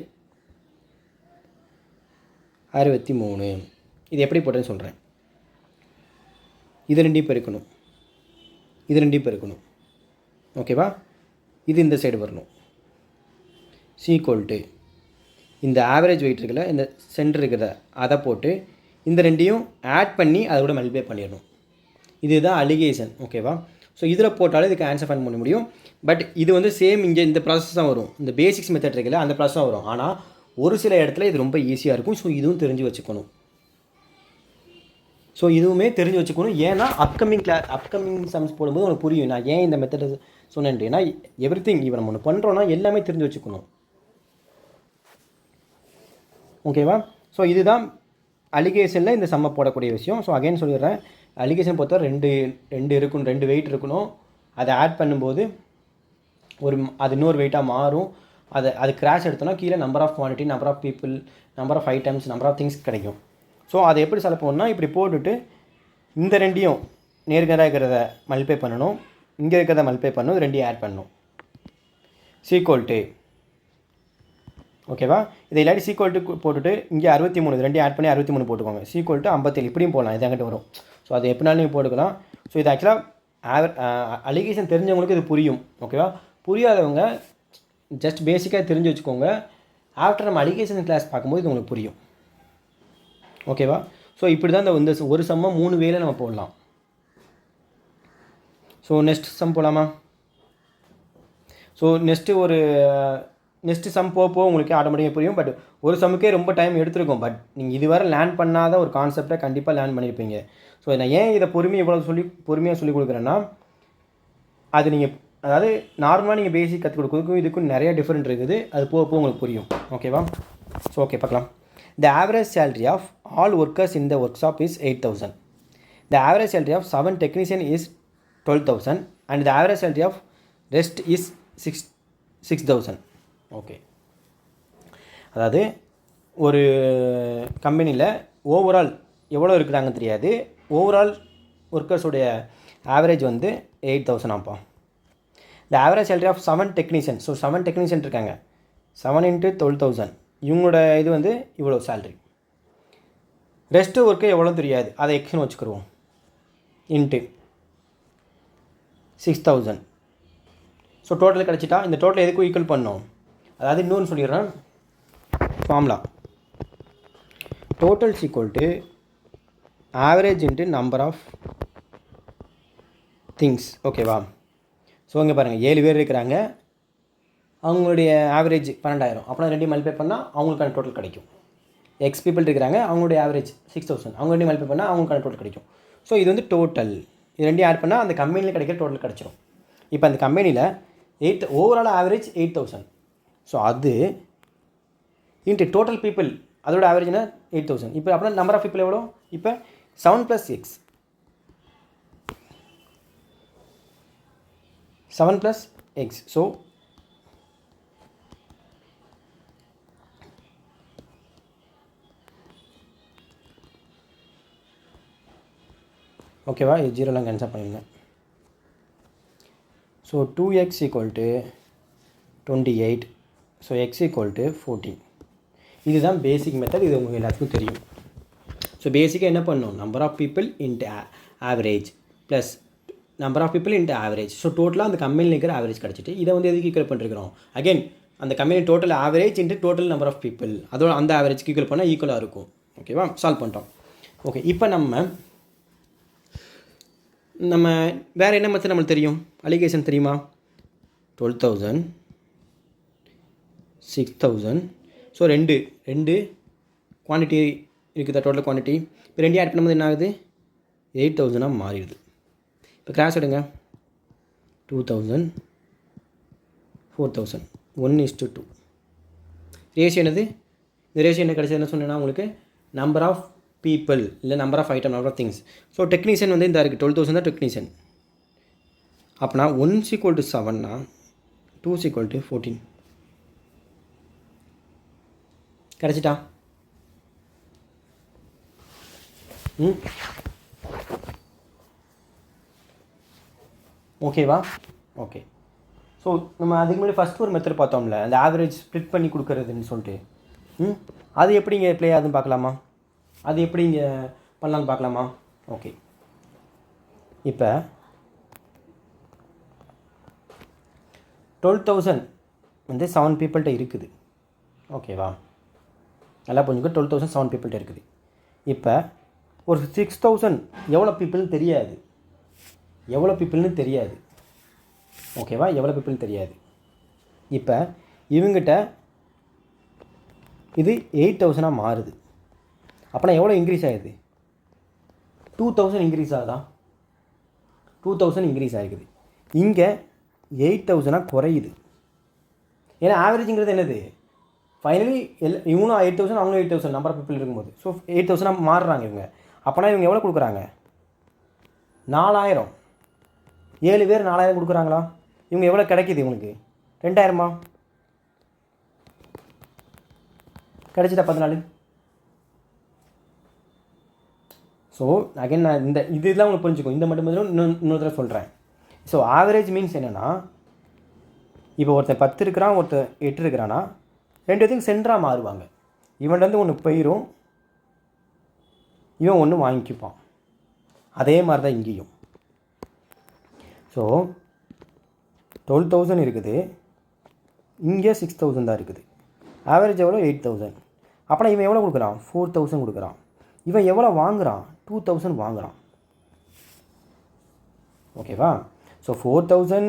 63. இது எப்படி போட்டேன்னு சொல்கிறேன். இது 2 பெருக்கணும், இது 2 பெருக்கணும், ஓகேவா. இது இந்த சைடு வரணும். = இந்த ஆவரேஜ் வெயிட் இருக்குல்ல, இந்த சென்டர் இருக்கிறத அதை போட்டு இந்த 2ஐயும் ஆட் பண்ணி அதை கூட மல்டிப்ளை பண்ணிடணும். இதுதான் அலிகேஷன், ஓகேவா. ஸோ இதில் போட்டாலும் இதுக்கு ஆன்சர் ஃபைண்ட் பண்ண முடியும். பட் இது வந்து சேம் இங்கே இந்த ப்ராசஸ் தான் வரும், இந்த பேசிக்ஸ் மெத்தட் இருக்குல்ல அந்த ப்ராசஸ் தான் வரும். ஆனால் ஒரு சில இடத்துல இது ரொம்ப ஈஸியாக இருக்கும். ஸோ இதுவும் தெரிஞ்சு வச்சுக்கணும். ஸோ இதுவுமே தெரிஞ்சு வச்சுக்கணும். ஏன்னா அப்கமிங் சம்ஸ் போடும்போது உங்களுக்கு புரியும் நான் ஏன் இந்த மெத்தட் சொன்னேன்ட்டு. ஏன்னா எவ்ரிதிங் இப்போ நம்ம ஒன்று பண்ணுறோன்னா எல்லாமே தெரிஞ்சு வச்சுக்கணும், ஓகேவா. ஸோ இதுதான் அலிகேஷனில் இந்த சம்மை போடக்கூடிய விஷயம். ஸோ அகைன் சொல்லிடுறேன், அலிகேஷன் பொறுத்த 2 இருக்கணும், 2 வெயிட் இருக்கணும். அதை ஆட் பண்ணும்போது அது இன்னொரு வெயிட்டாக மாறும். அது கிராஷ் எடுத்தோன்னா கீழே number of quantity, number of people, number of items, number of things கிடைக்கும். ஸோ அதை எப்படி சால்வ் பண்ணணும்னா, இப்படி போட்டுட்டு இந்த 2ஐயும் நேர்கராக இருக்கிறத மல்டிப்ளை பண்ணணும், இங்கே இருக்கிறத மல்டிப்ளை பண்ணணும், இது 2ஐயும் ஆட் பண்ணணும். = ஓகேவா. இதை இல்லாட்டி = போட்டுட்டு இங்கே 63, இது 2ஐயும் ஆட் பண்ணி 63 போட்டுக்கோங்க. = 57 இப்படியும் போடலாம், இது என்கிட்ட வரும். ஸோ அது எப்படினாலும் நீங்கள் போட்டுக்கலாம். ஸோ இது ஆக்சுவலாக அலிகேஷன் தெரிஞ்சவங்களுக்கு இது புரியும், ஓகேவா. புரியாதவங்க ஜஸ்ட் பேசிக்காக தெரிஞ்சு வச்சுக்கோங்க. ஆஃப்டர் நம்ம அலிகேஷன் கிளாஸ் பார்க்கும்போது இது உங்களுக்கு புரியும், ஓகேவா. ஸோ இப்படி தான் இந்த ஒரு சம்மை 3 வேல நம்ம போடலாம். ஸோ நெக்ஸ்ட் சம் போகலாமா. ஸோ நெக்ஸ்ட்டு சம் போக உங்களுக்கு ஆட்டோமேட்டிக்காக புரியும். பட் ஒரு சம்முக்கே ரொம்ப டைம் எடுத்துருக்கும். பட் நீங்கள் இதுவரை லேர்ன் பண்ணாத ஒரு கான்செப்டை கண்டிப்பாக லேர்ன் பண்ணியிருப்பீங்க. ஸோ நான் ஏன் இதை பொறுமையாக சொல்லி கொடுக்குறேன்னா, அது நீங்கள் அதாவது நார்மலாக நீங்கள் பேசிக் கற்றுக் கொடுக்கும் இதுக்கும் நிறைய டிஃப்ரெண்ட் இருக்குது. அது போக உங்களுக்கு புரியும், ஓகேவா. ஸோ ஓகே பார்க்கலாம். The average salary of all workers in the workshop is 8,000. The average salary of 7 technician is 12,000 and the average salary of rest is 6,000. Okay, அதாவது ஒரு கம்பெனியில் ஓவரால் எவ்வளோ இருக்கிறாங்கன்னு தெரியாது. ஓவரால் ஒர்க்கர்ஸுடைய ஆவரேஜ் வந்து 8,000 ஆப்பா. The average salary of 7 technician. So 7 technician இருக்காங்க, 7 × 12,000. இவங்களோட இது வந்து இவ்வளோ சேல்ரி. ரெஸ்ட்டு ஒர்க்கு எவ்வளோ தெரியாது, அதை எக்ஸ்னு வச்சுக்கிடுவோம். × 6,000. ஸோ ஸோ டோட்டல் கிடச்சிட்டா இந்த டோட்டல் எதுக்கும் ஈக்குவல் பண்ணோம். அதாவது இன்னொன்று சொல்லிடுறேன் formula. Total equal to average into number of things. ஓகேவா? ஸோ இங்கே பாருங்கள் 7 பேர் இருக்கிறாங்க, அவங்களுடைய ஆவரேஜ் 12,000. அப்புறம் ரெண்டையும் மல்டிப்ளை பண்ணால் அவங்களுக்கான டோட்டல் கிடைக்கும். எக்ஸ் பீப்பிள் இருக்கிறாங்க, அவங்களுடைய ஆவரேஜ் 6,000. அவங்க ரெண்டையும் மல்டிப்ளை பண்ணால் அவங்களுக்கான டோட்டல் கிடைக்கும். ஸோ இது வந்து டோட்டல். இது ரெண்டையும் ஆட் பண்ணால் அந்த கம்பெனியில் கிடைக்கிற டோட்டல் கிடச்சிரும். இப்போ அந்த கம்பெனியில் ஓவரால் ஆவரேஜ் 8,000. ஸோ அது இன்ட்டு டோட்டல் பீப்புள் அதோட ஆவரேஜ்னா 8,000. இப்போ அப்புறம் நம்பர் ஆஃப் பீப்புள் எவ்வளோ? இப்போ 7 + 6 7 + x. ஸோ ஓகேவா? இது 0லாம் கேன்சல் பண்ணிடுங்க. So 2x = 28. So x = 14. இதுதான் பேசிக் மெத்தட். இது உங்களுக்கு எல்லாத்துக்கும் தெரியும். ஸோ பேசிக்காக என்ன பண்ணணும்? Number of people into average plus number of people into average. So டோட்டலாக அந்த கம்பெனியில் இருக்கிற ஆவரேஜ் கிடச்சிட்டு இதை வந்து எதுக்கு ஈக்குவல் பண்ணிருக்கிறோம்? அகைன் அந்த company total average into total number of people அதோட அந்த ஆவரேஜ்க்கு ஈக்குவல் பண்ணால் ஈக்குவலாக இருக்கும். ஓகேவா? சால்வ் பண்ணிட்டோம். ஓகே, இப்போ நம்ம வேறு என்ன மெத்தட் நம்மளுக்கு தெரியும்? அலிகேஷன் தெரியுமா? 12,000 6,000. ஸோ ரெண்டு குவான்டிட்டி இருக்குதா? டோட்டல் குவான்டிட்டி இப்போ ரெண்டு ஆட் பண்ணும்போது என்ன ஆகுது? 8,000 மாறிடுது. இப்போ கிராஸ் எடுங்க. 2,000 4,000 1:2. ரேஷியோ என்னது? இந்த ரேஷியோ என்ன கிடைச்சது? என்ன சொன்னேன்னா உங்களுக்கு நம்பர் ஆஃப் பீப்புள் இல்லை number of item, number of things. So technician வந்து இந்த இருக்குது 12,000 தான் டெக்னீஷியன். அப்படின்னா 1 = 7னா 2 = 14 கிடச்சிட்டா? ஓகேவா? ஓகே. ஸோ நம்ம அதுக்கு முன்னாடி ஃபஸ்ட் ஒரு மெத்தட் பார்த்தோம்ல, அந்த ஆவரேஜ் ஸ்ப்ளிட் பண்ணி கொடுக்குறதுன்னு சொல்லிட்டு. அது எப்படி இங்கே ப்ளே ஆகுதுன்னு பார்க்கலாமா? அது எப்படி இங்கே பண்ணலான்னு பார்க்கலாமா? ஓகே, இப்போ 12,000 வந்து 7 பீப்புள்கிட்ட இருக்குது. ஓகேவா? நல்லா புரிஞ்சுக்க. 12,000 7 பீப்புள்கிட்ட இருக்குது. இப்போ ஒரு 6,000 எவ்வளோ பீப்புள்னு தெரியாது. ஓகேவா? எவ்வளோ பீப்புள்னு தெரியாது. இப்போ இவங்கிட்ட இது 8,000 மாறுது. அப்போனா எவ்வளோ இன்க்ரீஸ் ஆகிடுது? 2,000 இன்க்ரீஸ் ஆகுதா? 2,000 இன்க்ரீஸ் ஆகிக்குது. இங்கே 8,000 குறையுது. ஏன்னா ஆவரேஜுங்கிறது என்னது? ஃபைனலி இவங்களும் 8,000 அவங்களும் 8,000 நம்பர் ஆஃப் பீப்புள் இருக்கும்போது. ஸோ 8,000 மாறுறாங்க இவங்க. அப்போனா இவங்க எவ்வளோ கொடுக்குறாங்க? 4,000. 7 பேர் 4,000 கொடுக்குறாங்களா? இவங்க எவ்வளோ கிடைக்கிது? இவங்களுக்கு 2,000 கிடைச்சிட்டா 14. ஸோ அகைன் நான் இதெல்லாம் உங்களுக்கு புரிஞ்சுக்கும். இந்த மட்டும் இன்னொரு தடவை சொல்கிறேன். ஸோ ஆவரேஜ் மீன்ஸ் என்னென்னா, இப்போ ஒருத்தன் 10 இருக்கிறான், ஒருத்தன் 8 இருக்கிறான்னா 2 பேத்துக்கு சென்டராக மாறுவாங்க. இவன்லேருந்து ஒன்று போயிடும், இவன் ஒன்று வாங்கிக்குப்பான். அதே மாதிரி தான் இங்கேயும். ஸோ 12,000 இருக்குது, இங்கே 6,000 தான் இருக்குது. ஆவரேஜ் எவ்வளோ? 8,000. அப்போனா இவன் எவ்வளோ கொடுக்குறான்? 4,000 கொடுக்குறான். இவன் எவ்வளோ வாங்குகிறான்? 2,000 வாங்குகிறான். ஓகேவா? ஸோ 4,000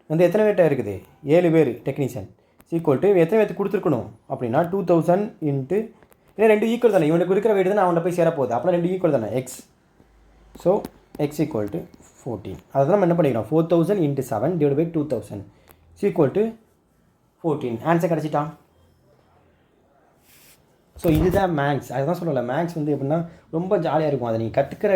வந்து எத்தனை பேர்கிட்ட இருக்குது? 7 பேர் டெக்னீஷியன். ஈக்குவல் டு எத்தனை பேர்த்துக்கு கொடுத்துருக்கணும் அப்படின்னா 2,000 இன்ட்டு, ஏன்னா 2 ஈக்குவல் தானே. இவனுக்கு இருக்கிற வெயிட் தான் அவன்கிட்ட போய் சேரப்போகுது. அப்போ 2 ஈக்குவல் தானே, X. So X equal to 14. அதை தான் நம்ம என்ன பண்ணிக்கிறோம்? 4,000 × 7 / 2,000 ஈக்குவல் டு 14. ஆன்சர் கிடச்சிட்டான். ஸோ இதுதான் மேக்ஸ். அதுதான் சொல்லலை, மேக்ஸ் வந்து எப்படின்னா ரொம்ப ஜாலியாக இருக்கும். அதை நீங்கள் கற்றுக்கிற,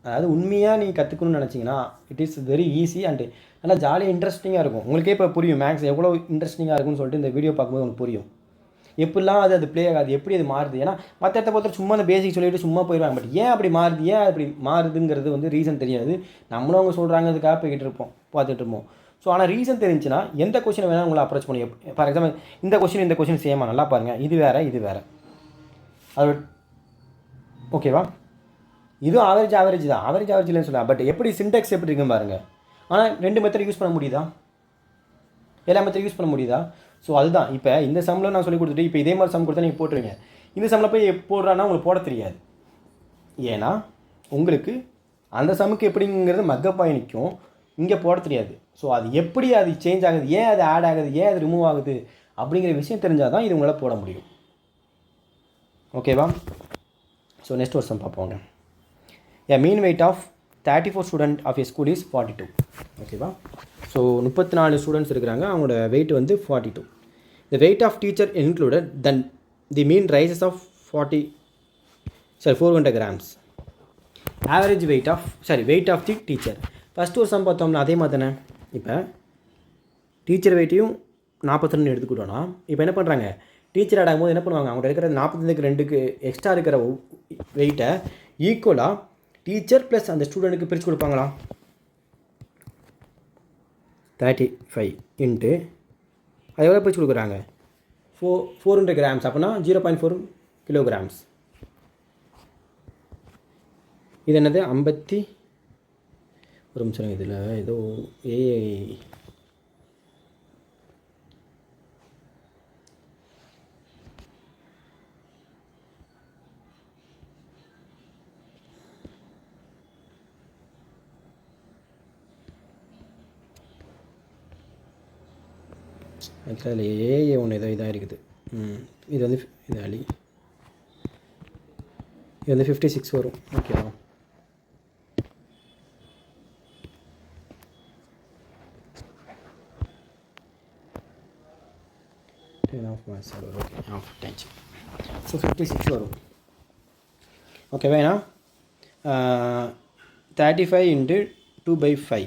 அதாவது உண்மையாக நீங்கள் கற்றுக்கணும்னு நினச்சிங்கன்னா it is very easy and நல்லா ஜாலியாக இன்ட்ரெஸ்டிங்காக இருக்கும். உங்களுக்கே இப்போ புரியும் மேக்ஸ் எவ்வளோ இன்ட்ரெஸ்டிங்காக இருக்கும்னு சொல்லிட்டு இந்த வீடியோ பார்க்கும்போது உங்களுக்கு புரியும். எப்படிலாம் அது ப்ளே ஆகாது, எப்படி அது மாறுது. ஏன்னா மற்ற இடத்த பொறுத்த சும்மா அந்த பேசிக் சொல்லிட்டு சும்மா போயிடுவாங்க. பட் ஏன் அப்படி மாறுதுங்கிறது வந்து ரீசன் தெரியாது. நம்மளும் அவங்க சொல்கிறாங்கிறதுக்காக போய்கிட்டு இருப்போம், பார்த்துட்டு இருப்போம். ஸோ ஆனால் ரீசன் தெரிஞ்சுன்னா எந்த கொஸ்டினை வேணால் உங்களை அப்ரோச் பண்ணி, ஃபார் எக்ஸாம்பிள் இந்த கொஸ்டின் சேமா, நல்லா பாருங்கள், இது வேறு அது ஓகேவா? இதுவும் ஆவரேஜ் தான். ஆவரேஜ் இல்லைன்னு சொல்லலாம். பட் எப்படி சின்டெக்ஸ் எப்படி இருக்குன்னு பாருங்கள். ஆனால் 2 மெத்தட் யூஸ் பண்ண முடியுதா? எல்லா மெத்தட் யூஸ் பண்ண முடியுதா? ஸோ அதுதான் இப்போ இந்த சம்மில் நான் சொல்லி கொடுத்துட்டு இப்போ இதே மாதிரி சம் கொடுத்தா நீங்கள் போட்டுருங்க. இந்த சம்மில் போய் போடுறான்னா உங்களுக்கு போட தெரியாது. ஏன்னா உங்களுக்கு அந்த சம்முக்கு எப்படிங்கிறது மக்கப் ஆகி நிற்கும், இங்கே போட தெரியாது. ஸோ அது எப்படி அது சேஞ்ச் ஆகுது, ஏன் அது ஆட் ஆகுது, ஏன் அது ரிமூவ் ஆகுது அப்படிங்கிற விஷயம் தெரிஞ்சால் தான் இது உங்களால் போட முடியும். ஓகேவா? ஸோ நெக்ஸ்ட் ஒரு some பார்ப்போங்க. A mean weight of 34 student of a school is 42. ஓகேவா? ஸோ 34 ஸ்டூடெண்ட்ஸ் இருக்கிறாங்க, அவங்களோட வெயிட் வந்து 42. The weight of teacher included, then the mean rises of 400 grams. Average weight of the teacher. First ஒரு some பார்த்தோம்னா அதே மாதிரி தானே. இப்போ டீச்சர் வெயிட்டையும் 42 எடுத்துக்கிட்டோன்னா இப்போ என்ன பண்ணுறாங்க, டீச்சர் ஆட் ஆகும்போது என்ன பண்ணுவாங்க, அவங்க இருக்கிற 45க்கு 2க்கு எக்ஸ்ட்ரா இருக்கிற வெயிட்டை ஈக்குவலாக டீச்சர் ப்ளஸ் அந்த ஸ்டூடெண்ட்டுக்கு பிரித்து கொடுப்பாங்களா? 35 இன்ட்டு அது எவ்வளோ பிரித்து கொடுக்குறாங்க, 400 grams. அப்படின்னா 0.4 kilograms. இது என்னது 50 ஒரு நிமிஷம், இதில் ஏதோ ஏஐ ஆக்சுவலாக அதில் ஏஏ ஒன்று ஏதோ இதாக இருக்குது. இது வந்து இது அலி இது வந்து 56 வரும். ஓகேவா? ஸோ 56 வரும். ஓகேவா? ஏன்னா 35 இன்ட்டு 2/5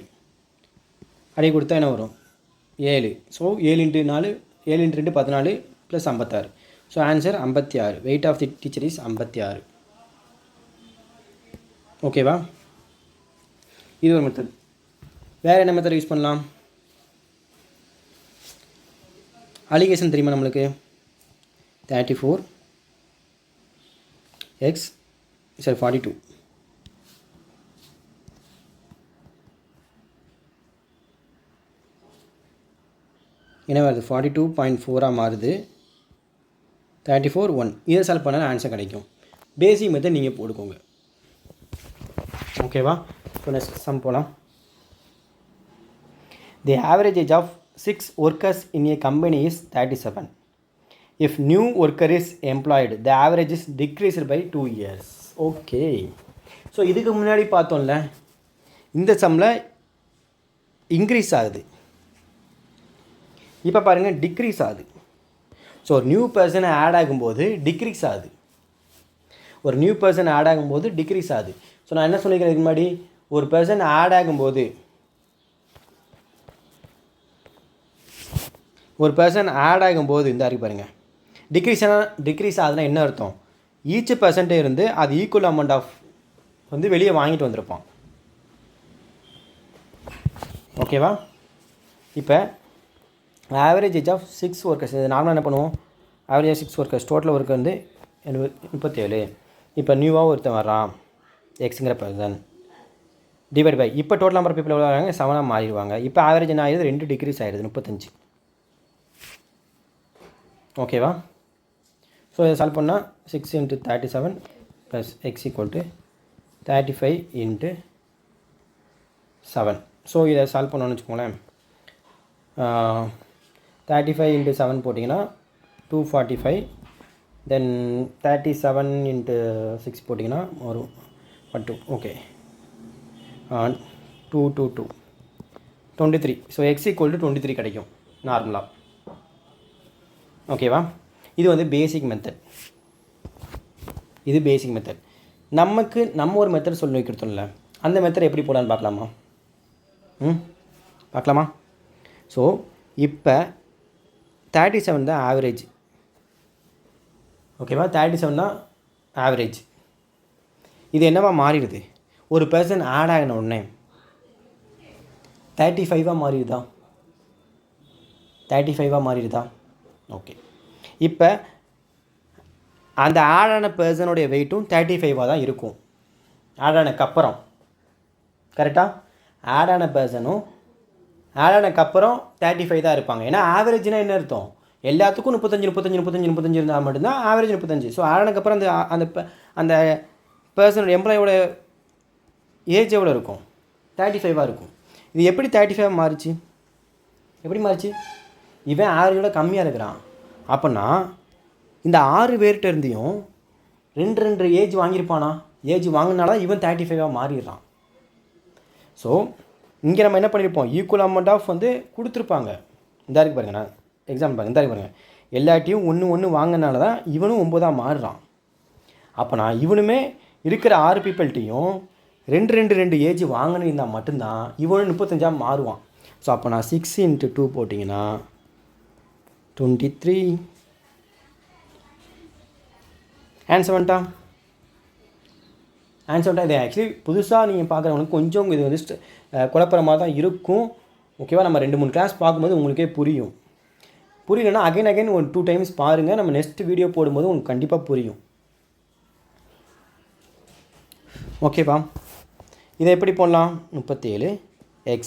அப்படி கொடுத்தா என்ன வரும், 7. So 7 into 4, 7 into 2 14 plus 56. So answer 56. Weight of the teacher is 56. ஓகேவா? இது ஒரு மெத்தட். வேறு என்ன மெத்தட் யூஸ் பண்ணலாம்? அலிகேஷன் தெரியுமா நம்மளுக்கு? 42 என்ன வருது, 42.4 மாறுது. 34 1. இதை சால்வ் பண்ணால் ஆன்சர் கிடைக்கும். பேசிக் மெத்தட் நீங்கள் போட்டுக்கோங்க. ஓகேவா? ஸோ நெக்ஸ்ட் சம் போகலாம். The average age of 6 workers in a company is 37. If new worker is employed, the average is decreased by 2 years. Okay. So இதுக்கு முன்னாடி பார்த்தோம்ல, இந்த சம்மில் இன்க்ரீஸ் ஆகுது, இப்போ பாருங்கள் டிக்ரீஸ் ஆகுது. ஸோ ஒரு நியூ பர்சன் ஆட் ஆகும்போது டிக்ரீஸ் ஆகுது, ஒரு நியூ பர்சன் ஆட் ஆகும்போது டிக்ரீஸ் ஆகுது. ஸோ நான் என்ன சொல்லிக்கிறேன் இதுக்கு முன்னாடி, ஒரு பர்சன் ஆட் ஆகும்போது இந்த அறிக்கை பாருங்கள், டிக்ரீஸ் ஆகுதுன்னா என்ன அர்த்தம், ஈச் பர்சன்ட்டே இருந்து அது ஈக்குவல் அமௌண்ட் ஆஃப் வந்து வெளியே வாங்கிட்டு வந்திருப்பான். ஓகேவா? இப்போ ஆவரேஜ் ஏஜ் ஆஃப் 6 workers, இது நார்மலாக என்ன பண்ணுவோம், average of 6 workers, total work வந்து 37. இப்போ நியூவாக ஒருத்தன் வர்றான் எக்ஸுங்கிற பர்சன், டிவைட் பை இப்போ டோட்டல் நம்பர் பீப்பிள் எவ்வளோ வராங்க, 7 மாறிடுவாங்க. இப்போ ஆவரேஜ் என்ன ஆகிடுது, 2 டிக்ரீஸ் ஆகிடுது, 35. ஓகேவா? ஸோ இதை சால்வ் பண்ணால் 6 into 37 plus X equal to 35 into 7. So இதை சால்வ் பண்ணோன்னு வச்சுக்கோங்களேன், 35 இன்ட்டு 7 போட்டிங்கன்னா 245. தென் 37 இன்ட்டு 6 போட்டிங்கன்னா ஒரு 2. Okay, 2 23. So X equal to 23 கிடைக்கும் நார்மலாக. ஓகேவா? இது வந்து பேசிக் மெத்தட். இது பேசிக் மெத்தட். நம்ம ஒரு மெத்தட் சொல்லி வைக்கிறோம்ல, அந்த மெத்தட் எப்படி போடலான்னு பார்க்கலாமா? பார்க்கலாமா? ஸோ இப்போ 37 தான் ஆவரேஜ். ஓகேவா? 37 தான் ஆவரேஜ். இது என்னவா மாறிடுது, ஒரு பர்சன் ஆட் ஆகின உடனே 35 மாறிடுதா? ஓகே. இப்போ அந்த ஆடான பர்சனுடைய வெயிட்டும் 35 தான் இருக்கும் ஆடானக்கு அப்புறம். கரெக்டாக? ஆடான பர்சனும் ஆட் ஆனதுக்கப்புறம் 35 தான் இருப்பாங்க. ஏன்னா ஆவரேஜ்னால் என்ன அர்த்தம், எல்லாத்துக்கும் 35 இருந்தால் மட்டும்தான் ஆவரேஜ் 35. ஸோ ஆட் ஆனதுக்கப்புறம் அந்த அந்த அந்த பர்சனோட எம்ப்ளாயோட ஏஜ் எவ்வளோ இருக்கும், 35 இருக்கும். இது எப்படி 35 மாறிச்சு, எப்படி மாறிச்சு, இவன் ஆவரேஜோட கம்மியாக இருக்கிறான். அப்போனா இந்த 6 பேர்கிட்ட இருந்தையும் 2 ஏஜ் வாங்கியிருப்பானா, ஏஜ் வாங்கினால இவன் 35 மாறிடுறான். ஸோ இங்கே நம்ம என்ன பண்ணியிருப்போம், ஈக்குவல் அமௌண்ட் ஆஃப் வந்து கொடுத்துருப்பாங்க. இந்த இருக்கு பாருங்கள், நான் எக்ஸாம்பிள் பாருங்கள், இந்த பாருங்கள், எல்லாட்டையும் 1 வாங்கினால தான் இவனும் 9 மாறுறான். அப்போனா இவனுமே இருக்கிற 6 பீப்புள்கிட்டையும் 2 ஏஜ் வாங்கணும் இருந்தால் மட்டும்தான் இவனும் 35 மாறுவான். ஸோ அப்போ நான் 6 × 2 போட்டிங்கன்னா 23 ஆன்சர் வந்துட்டா. இது ஆக்சுவலி புதுசாக நீங்கள் பார்க்குறவங்களுக்கு கொஞ்சம் இது வந்து குழப்பமாக தான் இருக்கும். ஓகேவா, நம்ம 2-3 கிளாஸ் பார்க்கும்போது உங்களுக்கே புரியலன்னா அகைன் ஒரு 2 டைம்ஸ் பாருங்கள். நம்ம நெக்ஸ்ட் வீடியோ போடும்போது உங்களுக்கு கண்டிப்பாக புரியும். ஓகேவா, இதை எப்படி போடலாம், 37 x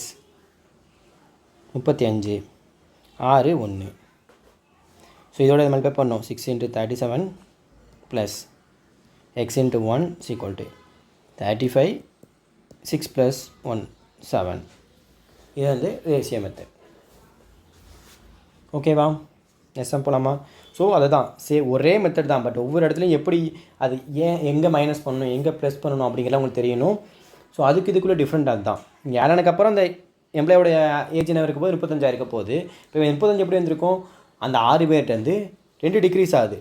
35 6 1. ஸோ இதோட இது மல்டிப்ளை பண்ணோம், 6 × 37 ப்ளஸ் x × 1 = 35, 6 + 1 7. இது வந்து ரேஷியோ மெத்தட். ஓகேவா, எஸ்எம் போகலாமா. ஸோ அதை தான் ஒரே மெத்தட் தான், பட் ஒவ்வொரு இடத்துலையும் எப்படி அது எங்கே மைனஸ் பண்ணணும் எங்கே ப்ளஸ் பண்ணணும் அப்படிங்கிறத உங்களுக்கு தெரியணும். ஸோ இதுக்குள்ளே டிஃப்ரெண்ட் அதுதான். இங்கே ஏழனுக்கப்புறம் அந்த எம்ப்ளாயோட ஏஜ் என்ன இருக்க போது, 35 இருக்க போகுது. இப்போ 35 எப்படி வந்திருக்கும், அந்த 6 பேர்ட்டேருந்து 2 டிக்ரீஸ் ஆகுது.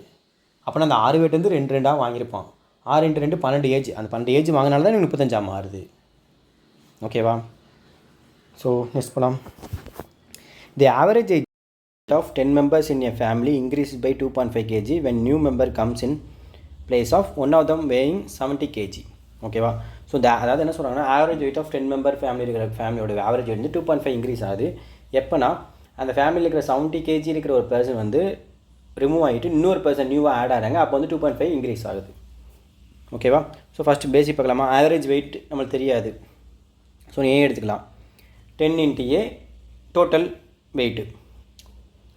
அப்போனா அந்த 6 பேர்ட்டேருந்து 2 வாங்கியிருப்பான். 6 × 2 12 ஏஜ், அந்த 12 ஏஜ் வாங்கினால தான் 35 மாறுது. ஓகேவா, ஸோ நெக்ஸ்ட் போகலாம். The average age of 10 members in a family increases by 2.5 kg when new member comes in place of one of them weighing 70 kg. ஓகேவா, ஸோ அதாவது என்ன சொல்கிறாங்கன்னா, average weight of 10 member family இருக்கிற ஃபேமிலியோட average வந்து 2.5 increase ஆகுது. எப்போனா அந்த ஃபேமிலியில் இருக்கிற 70 kg இருக்கிற ஒரு பர்சன் வந்து ரிமூவ் ஆகிட்டு இன்னொரு பர்சன் நியூவாக ஆட் ஆகிறாங்க. அப்போ வந்து 2.5 இன்க்ரீஸ் ஆகுது. ஓகேவா, ஸோ ஃபஸ்ட்டு பேசிக் பார்க்கலாமா. ஆவரேஜ் வெயிட் நம்மளுக்கு தெரியாது. ஸோ ஏ எடுத்துக்கலாம், 10 × A டோட்டல் வெயிட்டு.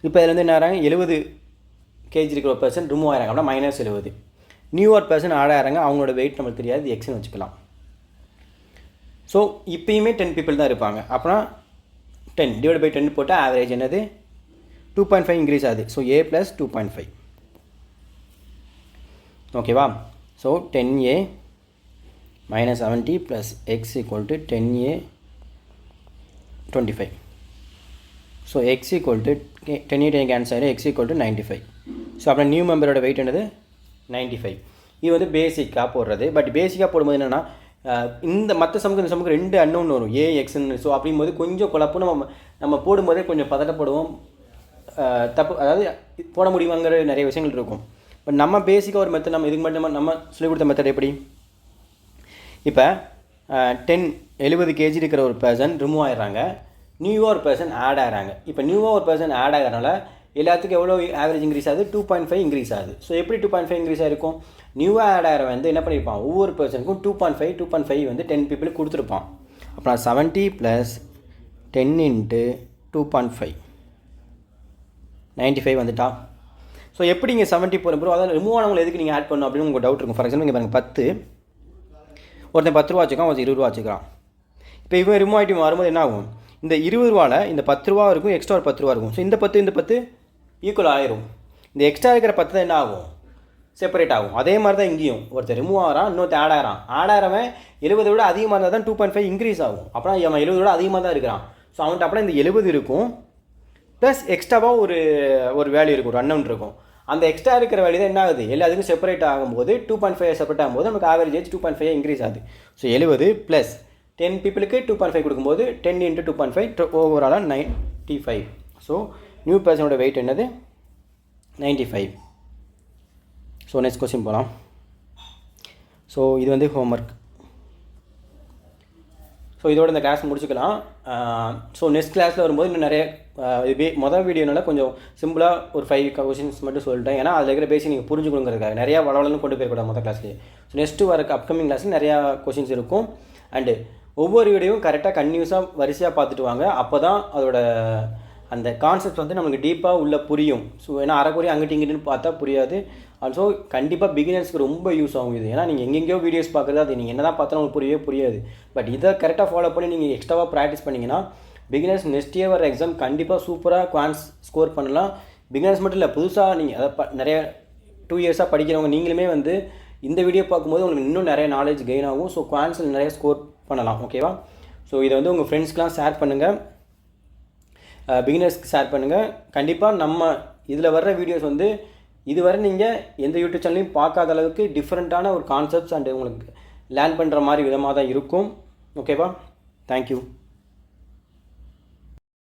இப்போ இதில் வந்து என்ன ஆகிறாங்க, 70 kg இருக்கிற ஒரு பர்சன் ரிமூவ் ஆகிறாங்க அப்படின்னா -70. நியூவர் பர்சன் ஆட் ஆகிறாங்க, அவங்களோட வெயிட் நம்மளுக்கு தெரியாது, எக்ஸ்னு வச்சுக்கலாம். ஸோ இப்போயுமே 10 பீப்புள் தான் இருப்பாங்க. அப்போனா 10 / 10 போட்டால் ஆவரேஜ் என்னது 2.5 இன்க்ரீஸ் ஆகுது. So A + 2.5. ஓகேவா, so 10A - 70 + x = 10A 25. So x = 10 cancel ஆகிடும், x = 95. ஸோ அப்புறம் நியூ மெம்பரோட வெயிட் என்னது 95. இது வந்து பேசிக்காக போடுறது. பட் பேசிக்காக போடும்போது என்னென்னா, இந்த மற்ற சமுக்கு இந்த சமுக்கு 2 அன்னோன் வரும், A Xன்னு. ஸோ அப்படிங்கும்போது கொஞ்சம் குழப்பம், நம்ம போடும்போதே கொஞ்சம் பதட்டப்படுவோம், தப்பு, அதாவது போட முடியுமாங்கிற நிறைய விஷயங்கள் இருக்கும். பட் நம்ம பேசிக்காக ஒரு மெத்தட் நம்ம இதுக்கு மட்டும் நம்ம சொல்லிக் கொடுத்த மெத்தட் எப்படி, இப்போ 70 kg இருக்கிற ஒரு பர்சன் ரிமூவ் ஆகிடுறாங்க, நியூவாக ஒரு பர்சன் ஆட் ஆகிறாங்க. இப்போ நியூவாக ஒரு பர்சன் ஆட் ஆகிறனால எல்லாத்துக்கும் எவ்வளோ ஆவரேஜ் இன்க்ரீஸ் ஆகுது, 2.5 இன்க்ரீஸ் ஆகுது. ஸோ எப்படி 2.5 இன்க்ரீஸ் ஆகிருக்கும், நியூவாக ஆட் ஆகிற வந்து என்ன பண்ணியிருப்பான், ஒவ்வொரு பர்சனுக்கும் 2.5 வந்து 10 பீப்புளுக்கு கொடுத்துருப்பான். அப்போ 70 + 10 × 2.5 95 வந்துட்டா. ஸோ எப்படி இங்கே 70 போகிற ப்ரோ, அதாவது ரிமூவ் ஆனவங்களை எதுக்கு நீங்கள் ஆட் பண்ணணும் அப்படின்னு உங்களுக்கு டவுட் இருக்கும். ஃபார் எக்ஸாம்பிள் இங்கே பாருங்கள், 10 ஒருத்தன் 10 ரூபா வச்சுக்கான், ஒருத்தன் 20 ரூபா வச்சுக்கிறான். இப்போ இவன் ரிமூவ் ஆகிட்டு வரும்போது என்ன ஆகும், இந்த 20 ரூபாவில் இந்த 10 ரூபா இருக்கும், எக்ஸ்ட்ரா ஒரு 10 ரூபா இருக்கும். ஸோ இந்த 10 ஈக்குவல் ஆயிரும். இந்த எக்ஸ்ட்ரா இருக்கிற 10 தான் என்ன ஆகும், செப்பரேட் ஆகும். அதே மாதிரி தான் இங்கேயும் ஒருத்தர் ரிமூவ் ஆகிறான், இன்னொருத்தர் ஆட் ஆகிறான். ஆட் ஆகிறவன் 70 விட அதிகமாக இருந்தால் தான் 2.5 இன்க்ரீஸ் ஆகும். அப்படின்னா அவன் 70 விட அதிகமாக தான் இருக்கிறான். ஸோ அவன்கிட்ட அப்படின்னா இந்த 70 இருக்கும், ப்ளஸ் எக்ஸ்ட்ராவாக ஒரு வேல்யூ இருக்கும், ஒரு அன்னவுண்ட் இருக்கும். அந்த எக்ஸ்ட்ரா இருக்கிற வேல்யூ தான் என்ன ஆகுது, எல்லாத்துக்கும் செப்பரேட் ஆகும்போது 2.5 செப்பரேட் ஆகும்போது நமக்கு ஆவரேஜ் ஏஜ் 2.5 இன்க்ரீஸ் ஆகுது. ஸோ 70 + 10 பீப்புளுக்கு 2.5 கொடுக்கும்போது 10 × 2.5 ஓவராலாக 95. ஸோ நியூ பர்சனோட வெயிட் என்னது 95. ஸோ நெக்ஸ்ட் கொஸ்டின் போகலாம். ஸோ இது வந்து ஹோம்ஒர்க். ஸோ இதோட இந்த கிளாஸ் முடிச்சுக்கலாம். ஸோ நெக்ஸ்ட் கிளாஸில் வரும்போது இன்னும் நிறைய மொதல் வீடியோனால கொஞ்சம் சிம்பிளாக ஒரு 5 கொஸ்டின்ஸ் மட்டும் சொல்லிட்டேன். ஏன்னா அதில் இருக்கிற பேசி நீங்கள் புரிஞ்சுக்கணுங்கிறதுக்காக நிறையா வளவலன்னு கொண்டு போயிருக்கூடாது மொதல் கிளாஸ்லேயே. ஸோ நெக்ஸ்ட்டு வர அப்கமிங் கிளாஸில் நிறையா கொஸ்டின்ஸ் இருக்கும். அண்டு ஒவ்வொரு வீடியோவும் கரெக்டாக கன்டினியூஸாக வரிசையாக பார்த்துட்டு வாங்க. அப்போ தான் அதோட அந்த கான்செப்ட் வந்து நமக்கு டீப்பாக உள்ள புரியும். ஸோ ஏன்னா அரைக்குறையாக அங்கிட்டு இங்கிட்டுன்னு பார்த்தா புரியாது. ஆல்சோ கண்டிப்பாக பிகினர்ஸ்க்கு ரொம்ப யூஸ் ஆகும் இது. ஏன்னா நீங்கள் எங்கெங்கேயோ வீடியோஸ் பார்க்குறது, அது நீங்கள் என்ன தான் பார்த்தாலும் உங்களுக்கு புரியாது. பட் இதை கரெக்டாக ஃபாலோ பண்ணி நீங்கள் எக்ஸ்ட்ராவாக ப்ராக்டிஸ் பண்ணிங்கன்னா பிகினர்ஸ் நெக்ஸ்ட் இயர் வர எக்ஸாம் கண்டிப்பாக சூப்பராக குவான்ஸ் ஸ்கோர் பண்ணலாம். பிகினர்ஸ் மட்டும் இல்லை, புதுசாக நீங்கள் அதை நிறைய 2 இயர்ஸாக படிக்கிறவங்க நீங்களுமே வந்து இந்த வீடியோ பார்க்கும்போது உங்களுக்கு இன்னும் நிறைய நாலேஜ் கெயின் ஆகும். ஸோ குவான்ஸில் நிறைய ஸ்கோர் பண்ணலாம். ஓகேவா? ஸோ இதை வந்து உங்கள் ஃப்ரெண்ட்ஸ்க்கெலாம் ஷேர் பண்ணுங்கள், பிகினர்ஸ்க்கு ஷேர் பண்ணுங்கள். கண்டிப்பாக நம்ம இதில் வர்ற வீடியோஸ் வந்து இதுவரை நீங்கள் எந்த யூடியூப் சேனலையும் பார்க்காத அளவுக்கு டிஃப்ரெண்ட்டான ஒரு கான்செப்ட்ஸ் அண்ட் உங்களுக்கு லேர்ன் பண்ணுற மாதிரி விதமாக தான் இருக்கும். ஓகேவா? தேங்க்யூ.